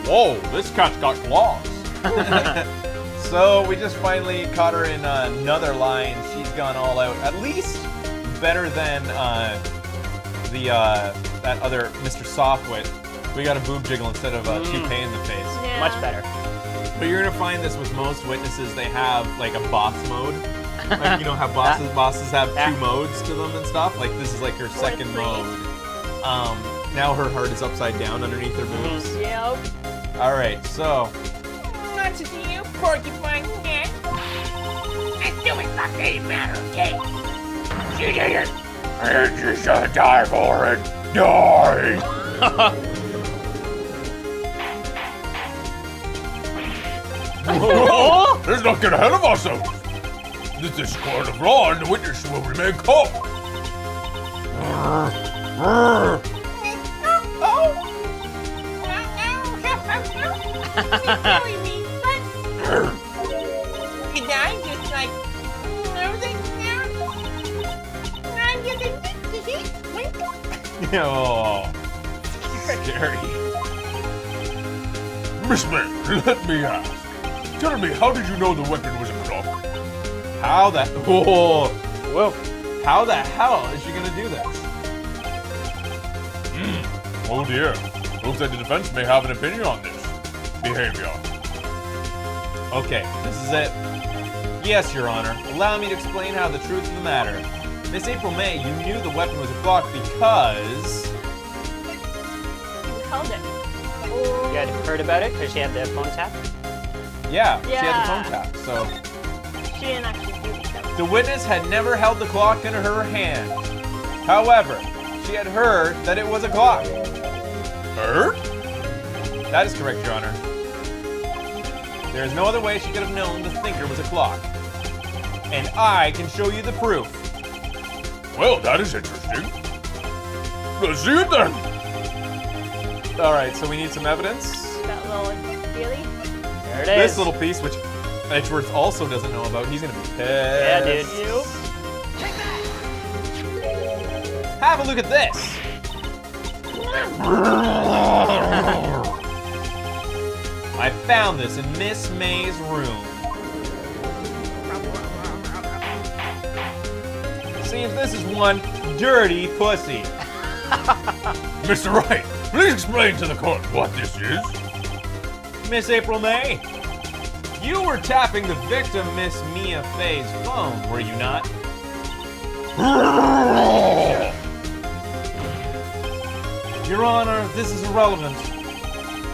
Whoa, this cat's got claws. So we just finally caught her in another lie, and she's gone all out. At least better than that other Mr. Softwit. We got a boob jiggle instead of a toupee in the face. Yeah. Much better. But you're gonna find this with most witnesses. They have like a boss mode. Like, you know how bosses have two modes to them and stuff. Like this is like her second mode. Now her heart is upside down underneath her boobs. Yep. All right, so What's it to you, porcupine head? Let's do it like a matter, okay? She did it. And you should die for it. Die! let's not get ahead of ourselves. This is court of law, and the witness will remain calm. Killing me, but and I'm just like, I'm just Oh, scary. Miss May, let me ask. Tell me, how did you know the weapon was a clock? How the... Whoa. Well, how the hell is she gonna do this? Oh dear. Looks like the defense may have an opinion on this behavior. Okay, this is it. Yes, Your Honor. Allow me to explain how the truth of the matter. Miss April May, you knew the weapon was a clock because... You held it. You had heard about it because she had the phone tap? Yeah, she had Yeah. the phone tap, so... She didn't actually do it. The witness had never held the clock in her hand. However, she had heard that it was a clock. Heard? That is correct, Your Honor. There is no other way she could have known the thinker was a clock. And I can show you the proof. Well, that is interesting. Let's see it then. All right, so we need some evidence. That little feely. There it This is. little piece, which Edgeworth also doesn't know about, he's gonna be pissed. Yeah, dude. Have a look at this. I found this in Miss May's room. Seems this is one dirty pussy. Mr. Wright, please explain to the court what this is. Miss April May, you were tapping the victim, Miss Mia Fay's phone, were you not? Your Honor, this is irrelevant.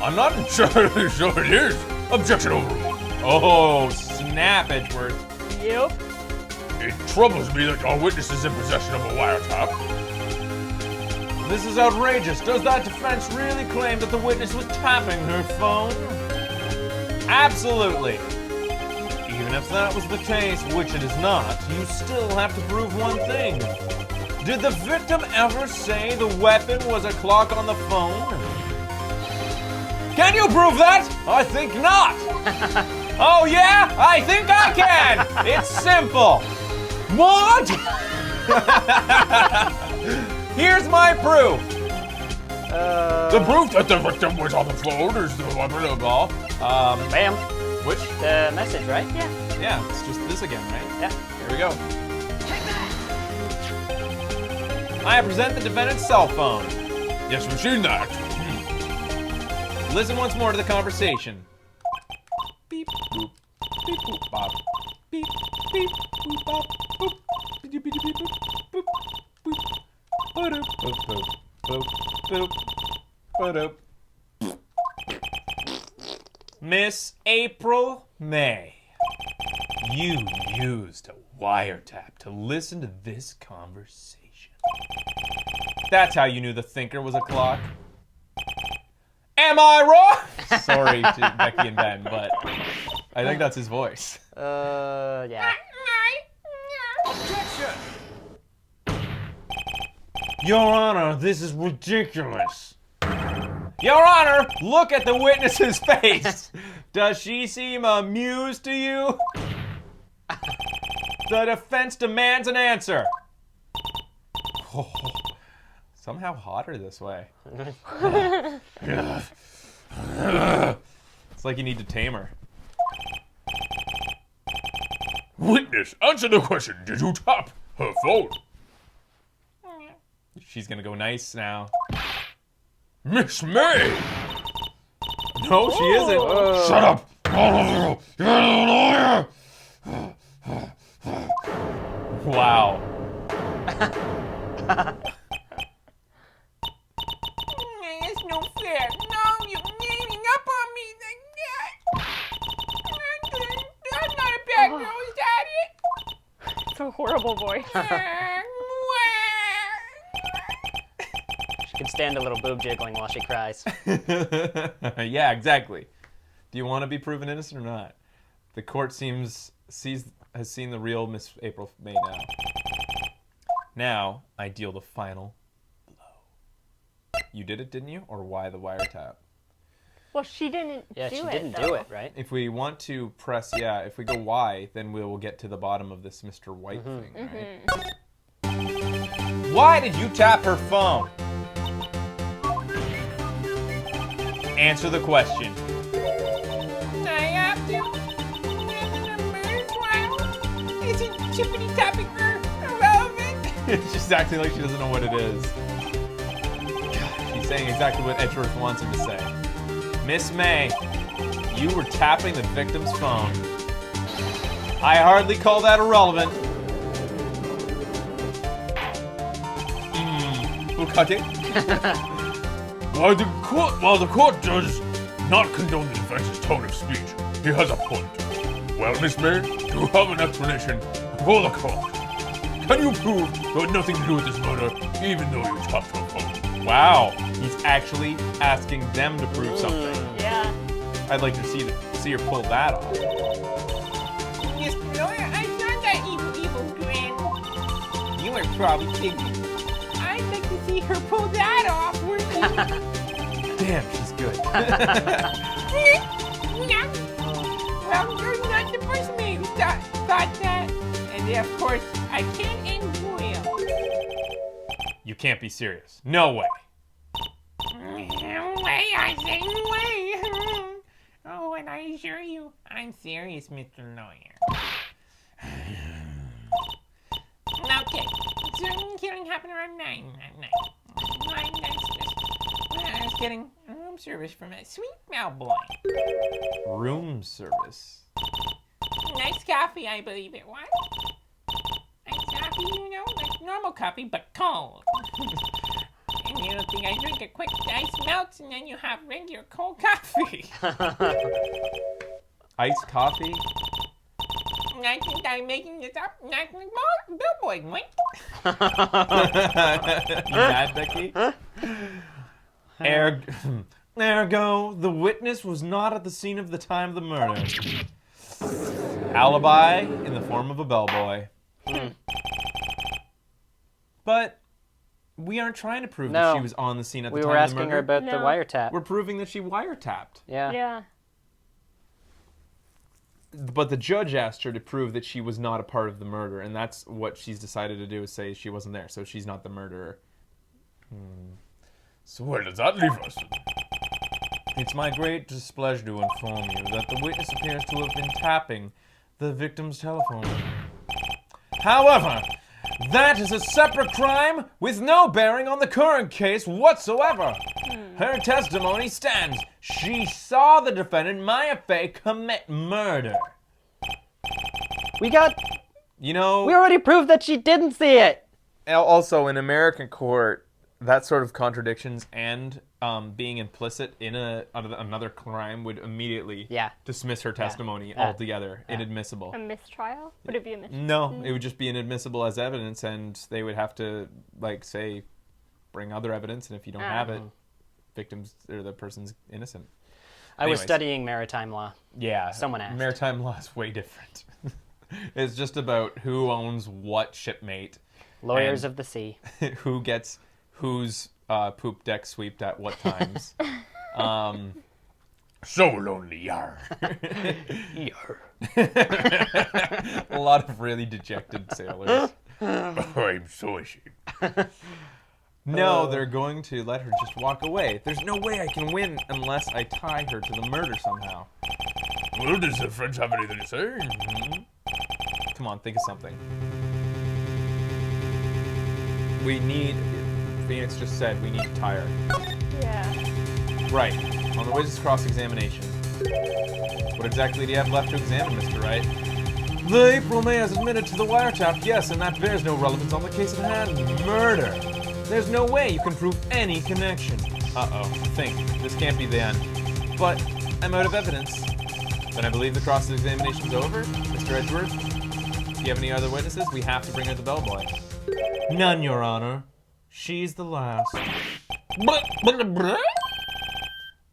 I'm not entirely sure it is. Objection overruled. Oh, snap, Edgeworth. Yep. It troubles me that our witness is in possession of a wiretap. This is outrageous. Does that defense really claim that the witness was tapping her phone? Absolutely. Even if that was the case, which it is not, you still have to prove one thing. Did the victim ever say the weapon was a clock on the phone? Can you prove that? I think not. Oh yeah? I think I can. It's simple. What? Here's my proof. The proof that the victim was on the phone is the weapon of all. Bam. Which? The message, right? Yeah. Yeah, it's just this again, right? Yeah. Here we go. I present the defendant's cell phone. Yes, we've seen that. Listen once more to the conversation. Beep, boop, beep, boop, bop. Beep, beep, boop, bop, boop. Beep, beep, beep, boop, boop, boop. Ba-doop, boop, boop, boop, boop, ba-doop. Miss April May, you used a wiretap to listen to this conversation. That's how you knew the thinker was a clock. Am I wrong? Sorry to Becky and Ben, but I think that's his voice. Yeah. Objection! Your Honor, this is ridiculous. Your Honor, look at the witness's face. Does she seem amused to you? The defense demands an answer. Oh, somehow hotter this way. It's like you need to tame her. Witness, answer the question. Did you tap her phone? She's gonna go nice now. Miss May! No, she isn't. Shut up! All of you! You're a lawyer! Wow. It's no fair. No, you're ganging up on me like that. I'm not a bad girl, is that it? It's a horrible voice. She can stand a little boob jiggling while she cries. Yeah, exactly. Do you want to be proven innocent or not? The court has seen the real Miss April May now. Now, I deal the final blow. You did it, didn't you? Or why the wiretap? Well, she didn't Yeah, do she it, didn't though. do it, right? If we want to press, if we go Y, then we will get to the bottom of this Mr. White thing, right? Why did you tap her phone? Answer the question. I have to. It's a murder trial. Isn't chippity tapping her irrelevant? She's acting like she doesn't know what it is. She's saying exactly what Edgeworth wants him to say. Miss May, you were tapping the victim's phone. I hardly call that irrelevant. Bukake? While the court does not condone the defense's tone of speech, he has a point. Well, Miss May, do you have an explanation for the court? Can you prove you had nothing to do with this murder, even though you tapped her phone? Wow, he's actually asking them to prove something. Yeah. I'd like to see her pull that off. Yes, lawyer, I saw that evil grin. You were probably thinking, I'd like to see her pull that off. Damn, she's good. Well, you're not the first man who thought that. And of course, I can't and will. You can't be serious. No way. Way, I say way. Oh, and I assure you, I'm serious, Mr. Lawyer. Okay, so killing happened around 9 at night. I was getting room service from a sweet bellboy. Room service. Nice coffee, I believe it was. Nice coffee, like normal coffee, but cold. And you don't think I drink a quick ice melts and then you have regular cold coffee. Iced coffee? I think I'm making this up, not like bellboy, wait. You mad, Becky? Ergo, the witness was not at the scene of the time of the murder. Alibi in the form of a bellboy. But we aren't trying to prove that No. she was on the scene at the We time were of the asking murder. her about the No. wiretap. We're proving that she wiretapped. Yeah. Yeah. But the judge asked her to prove that she was not a part of the murder, and that's what she's decided to do, is say she wasn't there, so she's not the murderer. So where does that leave us? It's my great displeasure to inform you that the witness appears to have been tapping the victim's telephone. However, that is a separate crime with no bearing on the current case whatsoever. Her testimony stands. She saw the defendant, Maya Fey, commit murder. We already proved that she didn't see it. Also, in American court, that sort of contradictions and being implicit in another crime would immediately dismiss her testimony altogether. Inadmissible. A mistrial? Would it be a mistrial? No, it would just be inadmissible as evidence, and they would have to, say, bring other evidence, and if you don't have it, victims or the person's innocent. I was studying maritime law. Yeah. Someone asked. Maritime law is way different. It's just about who owns what shipmate. Lawyers of the sea. Who gets whose poop deck sweeped at what times. So lonely, yar. Yar. A lot of really dejected sailors. I'm so ashamed. No, they're going to let her just walk away. There's no way I can win unless I tie her to the murder somehow. Well, does the French have anything to say? Mm-hmm. Come on, think of something. We need... Phoenix just said we need to tie her. Yeah. Right. On the witness cross-examination. What exactly do you have left to examine, Mr. Wright? The April May has admitted to the wiretap, yes, and that bears no relevance on the case at hand. Murder. There's no way you can prove any connection. Uh-oh. Think. This can't be the end. But I'm out of evidence. Then I believe the cross-examination's over, Mr. Edgeworth. Do you have any other witnesses? We have to bring her the bellboy. None, Your Honor. She's the last.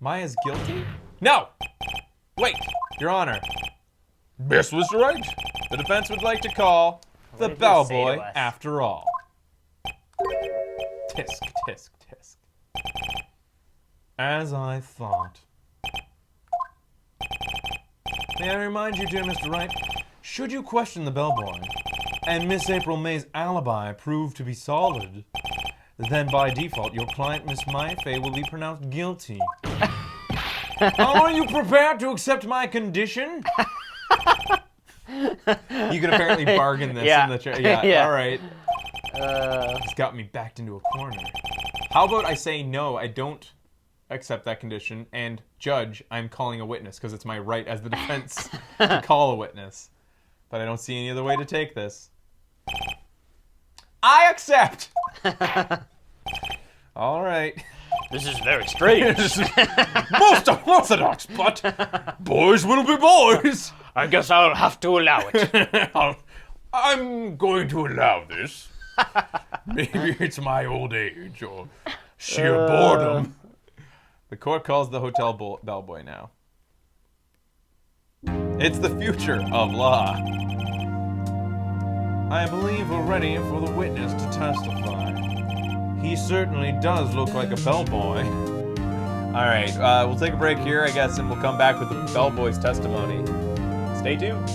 Maya's guilty? No! Wait, Your Honor. Yes, Mr. Wright? The defense would like to call the did he say bellboy to us? after all. Tisk, tisk, tisk. As I thought. May I remind you, dear Mr. Wright, should you question the bellboy, and Miss April May's alibi prove to be solid, then by default your client, Miss Mayfair, will be pronounced guilty. Are you prepared to accept my condition? You can apparently bargain this Yeah. in the chair. Yeah, Yeah. all right. It's got me backed into a corner. How about I say no, I don't accept that condition, and judge, I'm calling a witness, because it's my right as the defense to call a witness. But I don't see any other way to take this. I accept! All right. This is very strange. Most unorthodox, but boys will be boys. I guess I'll have to allow it. I'm going to allow this. Maybe it's my old age or sheer boredom. The court calls the hotel bellboy now. It's the future of law. I believe we're ready for the witness to testify. He certainly does look like a bellboy. All right, we'll take a break here, I guess, and we'll come back with the bellboy's testimony. Stay tuned.